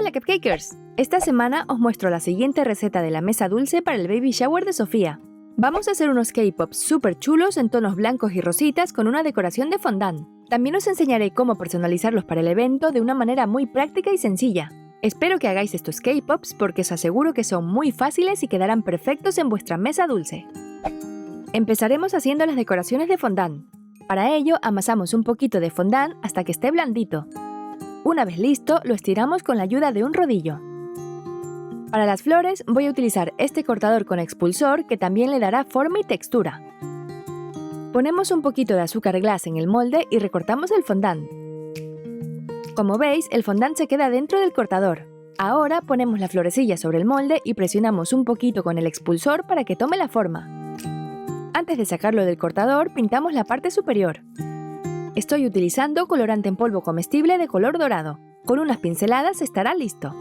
Hola Cupcakers, esta semana os muestro la siguiente receta de la mesa dulce para el baby shower de Sofía. Vamos a hacer unos K-Pops súper chulos en tonos blancos y rositas con una decoración de fondant. También os enseñaré cómo personalizarlos para el evento de una manera muy práctica y sencilla. Espero que hagáis estos K-Pops porque os aseguro que son muy fáciles y quedarán perfectos en vuestra mesa dulce. Empezaremos haciendo las decoraciones de fondant. Para ello amasamos un poquito de fondant hasta que esté blandito. Una vez listo, lo estiramos con la ayuda de un rodillo. Para las flores voy a utilizar este cortador con expulsor que también le dará forma y textura. Ponemos un poquito de azúcar glass en el molde y recortamos el fondant. Como veis, el fondant se queda dentro del cortador. Ahora ponemos la florecilla sobre el molde y presionamos un poquito con el expulsor para que tome la forma. Antes de sacarlo del cortador, pintamos la parte superior. Estoy utilizando colorante en polvo comestible de color dorado. Con unas pinceladas estará listo.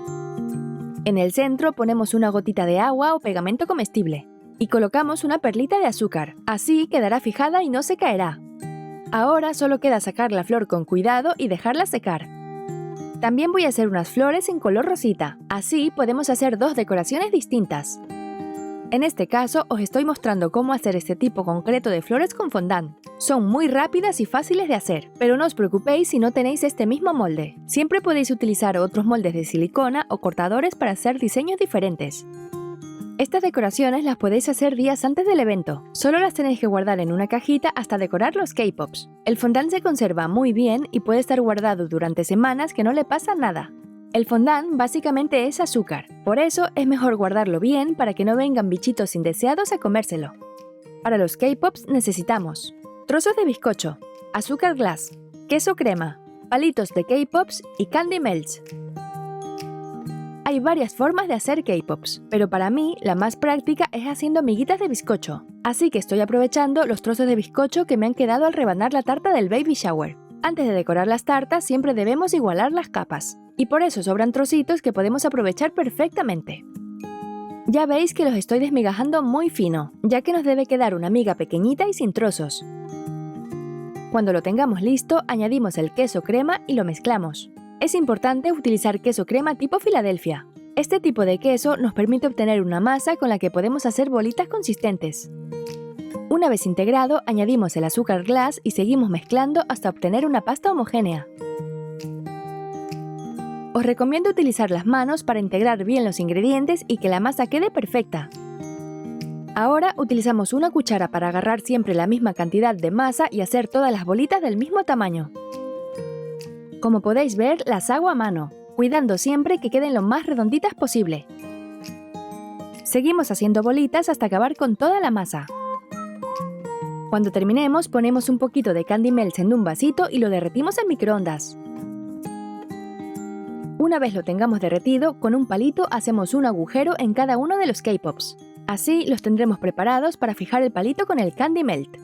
En el centro ponemos una gotita de agua o pegamento comestible y colocamos una perlita de azúcar. Así quedará fijada y no se caerá. Ahora solo queda sacar la flor con cuidado y dejarla secar. También voy a hacer unas flores en color rosita. Así podemos hacer dos decoraciones distintas. En este caso os estoy mostrando cómo hacer este tipo concreto de flores con fondant. Son muy rápidas y fáciles de hacer, pero no os preocupéis si no tenéis este mismo molde. Siempre podéis utilizar otros moldes de silicona o cortadores para hacer diseños diferentes. Estas decoraciones las podéis hacer días antes del evento. Solo las tenéis que guardar en una cajita hasta decorar los K-Pops. El fondant se conserva muy bien y puede estar guardado durante semanas que no le pasa nada. El fondant básicamente es azúcar, por eso es mejor guardarlo bien para que no vengan bichitos indeseados a comérselo. Para los K-Pops necesitamos trozos de bizcocho, azúcar glass, queso crema, palitos de K-Pops y candy melts. Hay varias formas de hacer K-Pops, pero para mí la más práctica es haciendo miguitas de bizcocho, así que estoy aprovechando los trozos de bizcocho que me han quedado al rebanar la tarta del baby shower. Antes de decorar las tartas siempre debemos igualar las capas. Y por eso sobran trocitos que podemos aprovechar perfectamente. Ya veis que los estoy desmigajando muy fino, ya que nos debe quedar una miga pequeñita y sin trozos. Cuando lo tengamos listo, añadimos el queso crema y lo mezclamos. Es importante utilizar queso crema tipo Filadelfia. Este tipo de queso nos permite obtener una masa con la que podemos hacer bolitas consistentes. Una vez integrado, añadimos el azúcar glass y seguimos mezclando hasta obtener una pasta homogénea. Os recomiendo utilizar las manos para integrar bien los ingredientes y que la masa quede perfecta. Ahora utilizamos una cuchara para agarrar siempre la misma cantidad de masa y hacer todas las bolitas del mismo tamaño. Como podéis ver, las hago a mano, cuidando siempre que queden lo más redonditas posible. Seguimos haciendo bolitas hasta acabar con toda la masa. Cuando terminemos, ponemos un poquito de candy melts en un vasito y lo derretimos en microondas. Una vez lo tengamos derretido, con un palito hacemos un agujero en cada uno de los K-Pops. Así los tendremos preparados para fijar el palito con el candy melt.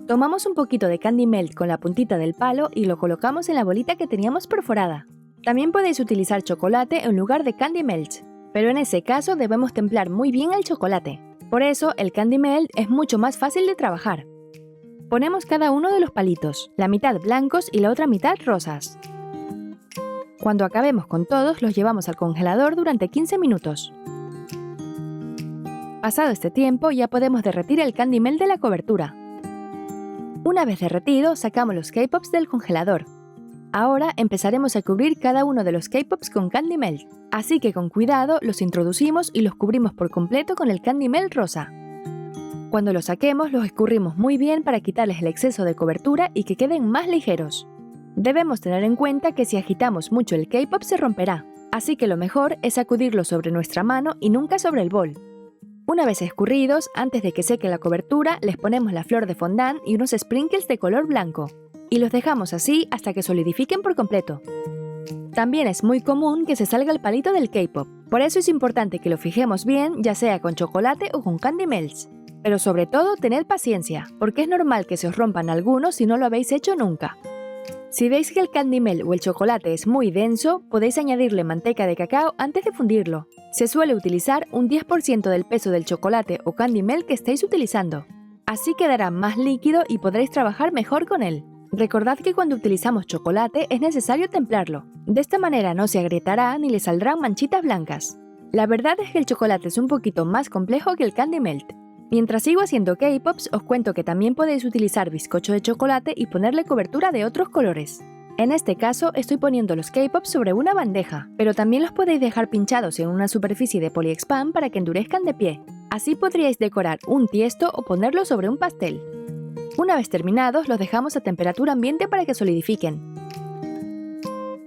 Tomamos un poquito de candy melt con la puntita del palo y lo colocamos en la bolita que teníamos perforada. También podéis utilizar chocolate en lugar de candy melt, pero en ese caso debemos templar muy bien el chocolate. Por eso el candy melt es mucho más fácil de trabajar. Ponemos cada uno de los palitos, la mitad blancos y la otra mitad rosas. Cuando acabemos con todos, los llevamos al congelador durante 15 minutos. Pasado este tiempo, ya podemos derretir el candy melt de la cobertura. Una vez derretido, sacamos los K-Pops del congelador. Ahora empezaremos a cubrir cada uno de los K-Pops con candy melt, así que con cuidado los introducimos y los cubrimos por completo con el candy melt rosa. Cuando los saquemos, los escurrimos muy bien para quitarles el exceso de cobertura y que queden más ligeros. Debemos tener en cuenta que si agitamos mucho el K-Pop se romperá, así que lo mejor es sacudirlo sobre nuestra mano y nunca sobre el bol. Una vez escurridos, antes de que seque la cobertura, les ponemos la flor de fondant y unos sprinkles de color blanco, y los dejamos así hasta que solidifiquen por completo. También es muy común que se salga el palito del K-Pop, por eso es importante que lo fijemos bien, ya sea con chocolate o con candy melts. Pero sobre todo, tened paciencia, porque es normal que se os rompan algunos si no lo habéis hecho nunca. Si veis que el candy melt o el chocolate es muy denso, podéis añadirle manteca de cacao antes de fundirlo. Se suele utilizar un 10% del peso del chocolate o candy melt que estéis utilizando. Así quedará más líquido y podréis trabajar mejor con él. Recordad que cuando utilizamos chocolate es necesario templarlo. De esta manera no se agrietará ni le saldrán manchitas blancas. La verdad es que el chocolate es un poquito más complejo que el candy melt. Mientras sigo haciendo K-Pops, os cuento que también podéis utilizar bizcocho de chocolate y ponerle cobertura de otros colores. En este caso, estoy poniendo los K-Pops sobre una bandeja, pero también los podéis dejar pinchados en una superficie de poliexpan para que endurezcan de pie. Así podríais decorar un tiesto o ponerlo sobre un pastel. Una vez terminados, los dejamos a temperatura ambiente para que solidifiquen.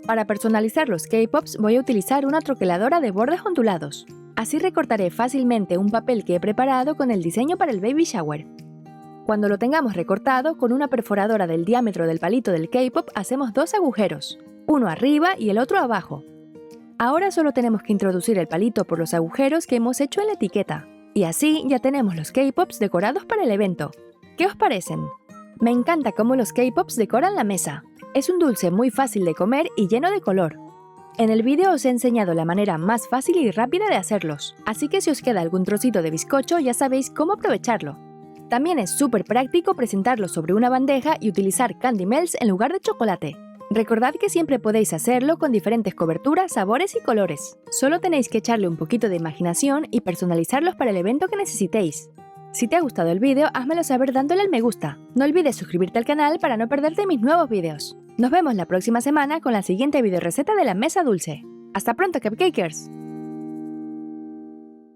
Para personalizar los K-Pops voy a utilizar una troqueladora de bordes ondulados. Así recortaré fácilmente un papel que he preparado con el diseño para el baby shower. Cuando lo tengamos recortado, con una perforadora del diámetro del palito del K-Pop hacemos 2 agujeros, uno arriba y el otro abajo. Ahora solo tenemos que introducir el palito por los agujeros que hemos hecho en la etiqueta. Y así ya tenemos los K-Pops decorados para el evento. ¿Qué os parecen? Me encanta cómo los K-Pops decoran la mesa. Es un dulce muy fácil de comer y lleno de color. En el vídeo os he enseñado la manera más fácil y rápida de hacerlos, así que si os queda algún trocito de bizcocho ya sabéis cómo aprovecharlo. También es súper práctico presentarlos sobre una bandeja y utilizar candy melts en lugar de chocolate. Recordad que siempre podéis hacerlo con diferentes coberturas, sabores y colores. Solo tenéis que echarle un poquito de imaginación y personalizarlos para el evento que necesitéis. Si te ha gustado el vídeo, házmelo saber dándole al me gusta. No olvides suscribirte al canal para no perderte mis nuevos vídeos. Nos vemos la próxima semana con la siguiente video receta de la mesa dulce. ¡Hasta pronto, cupcakers!